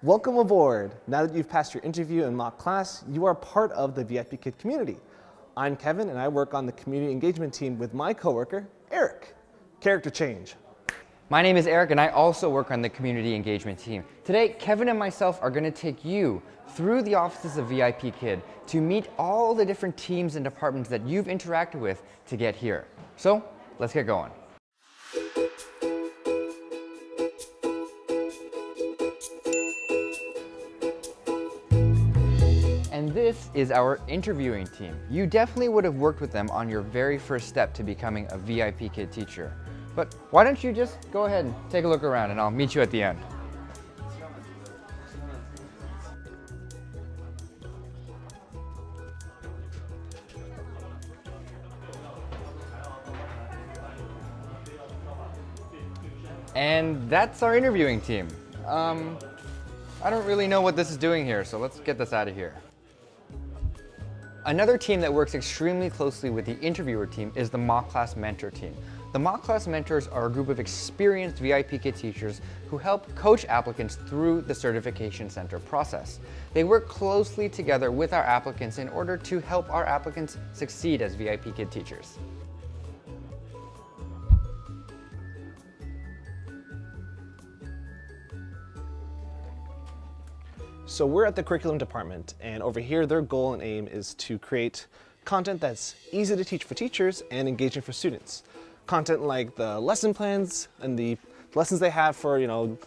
Welcome aboard! Now that you've passed your interview and mock class, you are part of the VIPKid community. I'm Kevin and I work on the community engagement team with my coworker, Eric. Character change. My name is Eric and I also work on the community engagement team. Today, Kevin and myself are going to take you through the offices of VIPKid to meet all the different teams and departments that you've interacted with to get here. So, let's get going. And this is our interviewing team. You definitely would have worked with them on your very first step to becoming a VIPKid teacher. But why don't you just go ahead and take a look around and I'll meet you at the end. And that's our interviewing team. I don't really know what this is doing here, so let's get this out of here. Another team that works extremely closely with the interviewer team is the mock class mentor team. The mock class mentors are a group of experienced VIPKid teachers who help coach applicants through the certification center process. They work closely together with our applicants in order to help our applicants succeed as VIPKid teachers. So we're at the curriculum department, and over here their goal and aim is to create content that's easy to teach for teachers and engaging for students. Content like the lesson plans and the lessons they have for,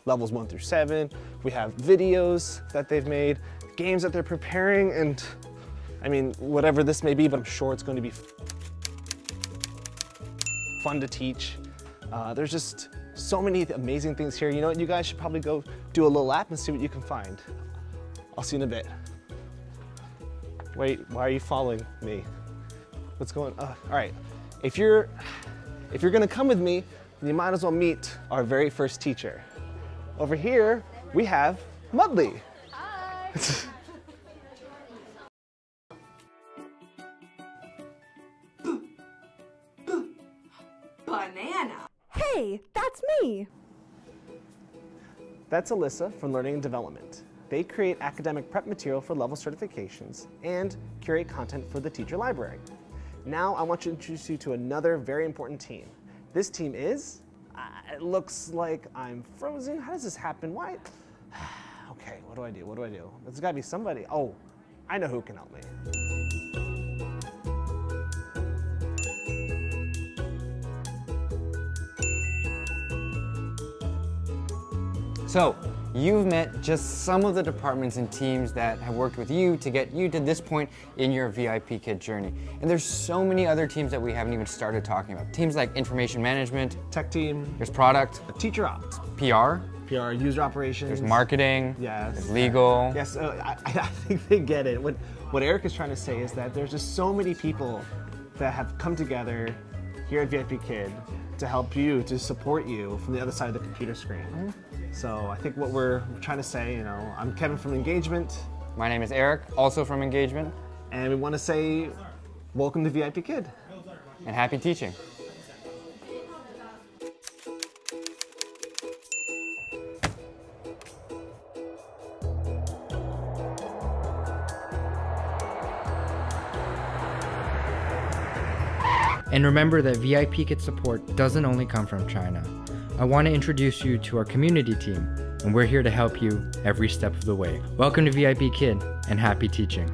levels 1 through 7. We have videos that they've made, games that they're preparing, and whatever this may be, but I'm sure it's going to be fun to teach. There's just so many amazing things here. You know what, you guys should probably go do a little app and see what you can find. I'll see you in a bit. Wait, why are you following me? What's going on? All right, if you're gonna come with me, you might as well meet our very first teacher. Over here, we have Mudley. Hi. Banana. Hey, that's me. That's Alyssa from Learning and Development. They create academic prep material for level certifications and curate content for the teacher library. Now I want to introduce you to another very important team. This team is, it looks like I'm frozen. How does this happen? Why? Okay, what do I do? What do I do? There's gotta be somebody. Oh, I know who can help me. So, you've met just some of the departments and teams that have worked with you to get you to this point in your VIPKid journey. And there's so many other teams that we haven't even started talking about. Teams like information management, Tech team, there's product, teacher ops, PR, user operations, there's marketing, yes, there's legal. Yes, I think they get it. What Eric is trying to say is that there's just so many people that have come together here at VIPKid to help you, to support you from the other side of the computer screen. Mm-hmm. So I think what we're trying to say, I'm Kevin from Engagement. My name is Eric, also from Engagement. And we want to say, welcome to VIPKid. And happy teaching. And remember that VIPKid support doesn't only come from China. I want to introduce you to our community team, and we're here to help you every step of the way. Welcome to VIPKid, and happy teaching.